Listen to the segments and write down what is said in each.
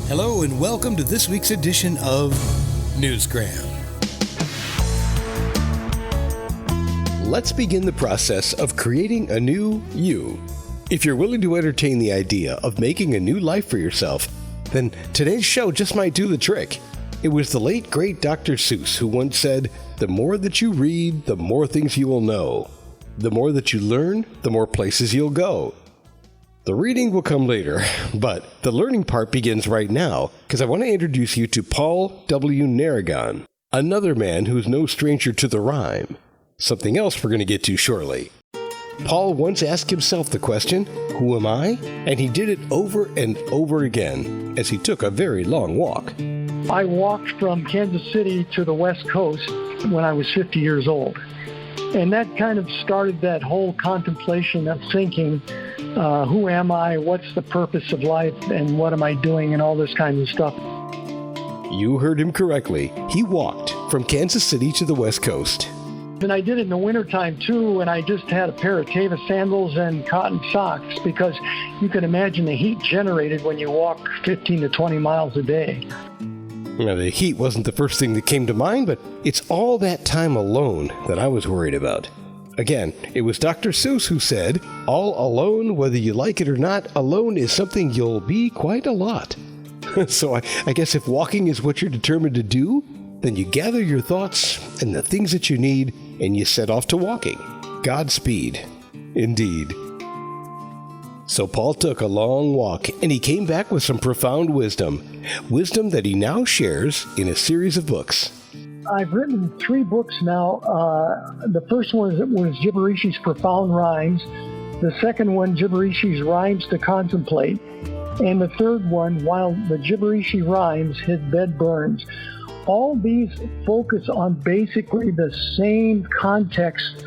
Hello and welcome to this week's edition of Newsgram. Let's begin the process of creating a new you. If you're willing to entertain the idea of making a new life for yourself, then today's show just might do the trick. It was the late, great Dr. Suess who once said, "The more that you read, the more things you will know. The more that you learn, the more places you'll go." The reading will come later, but the learning part begins right now, because I want to introduce you to Paul W. Naragon, another man who's no stranger to the rhyme. Something else we're going to get to shortly. Paul once asked himself the question, "Who am I?" And he did it over and over again as he took a very long walk. I walked from Kansas City to the West Coast when I was 50 years old. And that kind of started that whole contemplation of thinking, who am I, what's the purpose of life, and what am I doing, and all this kind of stuff. You heard him correctly. He walked from Kansas City to the West Coast. And I did it in the wintertime, too, and I just had a pair of Teva sandals and cotton socks, because you can imagine the heat generated when you walk 15 to 20 miles a day. Now, the heat wasn't the first thing that came to mind, but it's all that time alone that I was worried about. Again, it was Dr. Suess who said, "All alone, whether you like it or not, alone is something you'll be quite a lot." So I guess if walking is what you're determined to do, then you gather your thoughts and the things that you need, and you set off to walking. Godspeed. Indeed. So Paul took a long walk, and he came back with some profound wisdom that he now shares in a series of books. I've written 3 books now. The first one was Gibberrishi's Profound Rhymes. The second one, Gibberrishi's Rhymes to Contemplate. And the third one, While the Gibberishi Rhymes, His Bed Burns. All these focus on basically the same context,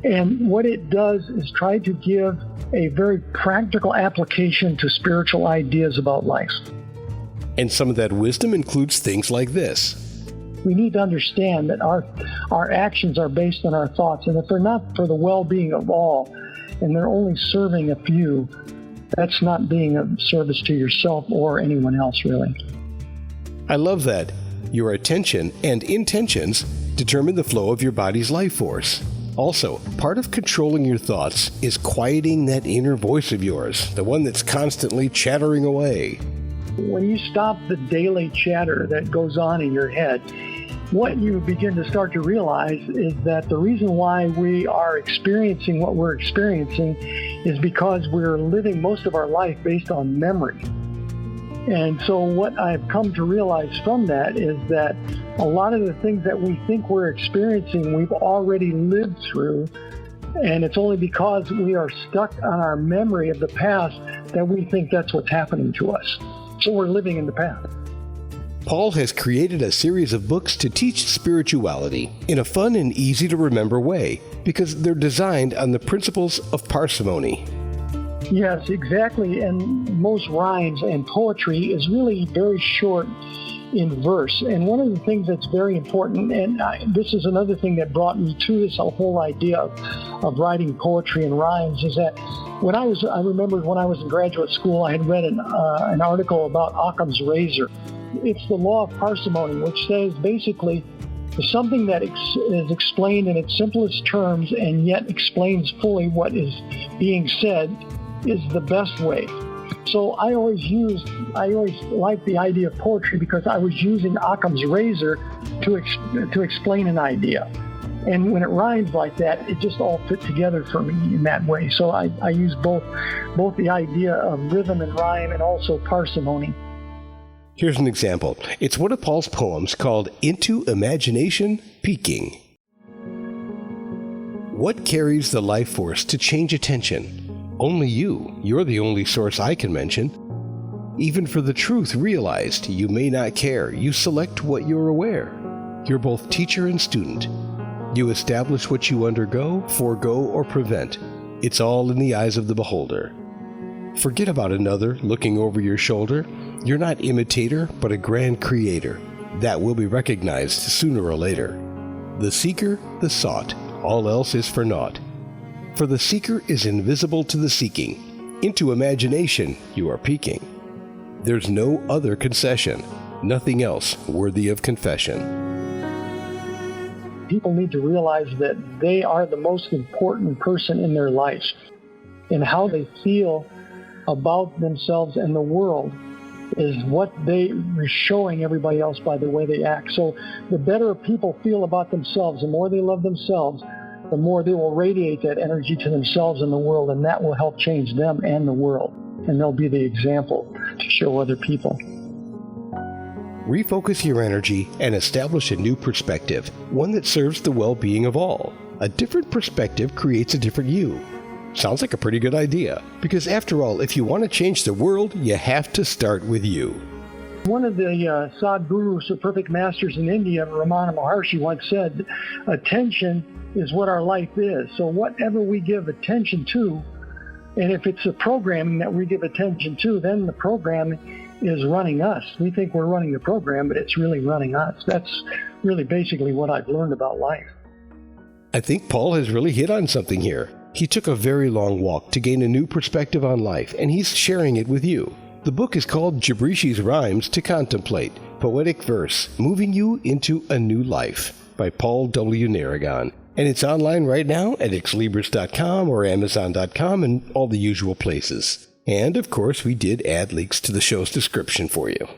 and what it does is try to give a very practical application to spiritual ideas about life. And some of that wisdom includes things like this. We need to understand that our actions are based on our thoughts, and if they're not for the well-being of all, and they're only serving a few, that's not being of service to yourself or anyone else, really. I love that. Your attention and intentions determine the flow of your body's life force. Also, part of controlling your thoughts is quieting that inner voice of yours, the one that's constantly chattering away. When you stop the daily chatter that goes on in your head, what you begin to start to realize is that the reason why we are experiencing what we're experiencing is because we're living most of our life based on memory. And so what I've come to realize from that is that a lot of the things that we think we're experiencing, we've already lived through, and it's only because we are stuck on our memory of the past that we think that's what's happening to us. So we're living in the past. Paul has created a series of books to teach spirituality in a fun and easy to remember way, because they're designed on the principles of parsimony. Yes, exactly. And most rhymes and poetry is really very short in verse. And one of the things that's very important, and this is another thing that brought me to this whole idea of writing poetry and rhymes, is that I remembered when I was in graduate school, I had read an article about Occam's razor. It's the law of parsimony, which says basically something that is explained in its simplest terms and yet explains fully what is being said is the best way. So I always liked the idea of poetry because I was using Occam's razor to explain an idea. And when it rhymes like that, it just all fit together for me in that way. So I use both the idea of rhythm and rhyme and also parsimony. Here's an example. It's one of Paul's poems called Into Imagination Peaking. What carries the life force to change attention? Only you. You're the only source I can mention. Even for the truth realized, you may not care. You select what you're aware. You're both teacher and student. You establish what you undergo, forego, or prevent. It's all in the eyes of the beholder. Forget about another looking over your shoulder. You're not imitator, but a grand creator. That will be recognized sooner or later. The seeker, the sought. All else is for naught. For the seeker is invisible to the seeking. Into imagination you are peeking. There's no other concession, nothing else worthy of confession. People need to realize that they are the most important person in their life, and how they feel about themselves and the world is what they are showing everybody else by the way they act. So the better people feel about themselves, the more they love themselves, the more they will radiate that energy to themselves and the world, and that will help change them and the world. And they'll be the example to show other people. Refocus your energy and establish a new perspective, one that serves the well-being of all. A different perspective creates a different you. Sounds like a pretty good idea, because after all, if you want to change the world, you have to start with you. One of the Sadhgurus, the perfect masters in India, Ramana Maharshi, once said, attention is what our life is. So whatever we give attention to, and if it's the programming that we give attention to, then the programming is running us. We think we're running the program, but it's really running us. That's really basically what I've learned about life. I think Paul has really hit on something here. He took a very long walk to gain a new perspective on life, and he's sharing it with you. The book is called Gibberrishi's Rhymes to Contemplate, Poetic Verse, Moving You into a New Life, by Paul W. Naragon. And it's online right now at xlibris.com or amazon.com and all the usual places. And, of course, we did add links to the show's description for you.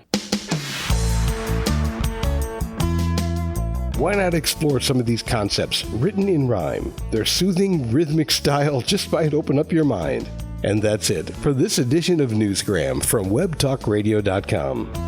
Why not explore some of these concepts written in rhyme? Their soothing, rhythmic style just might open up your mind. And that's it for this edition of Newsgram from webtalkradio.com.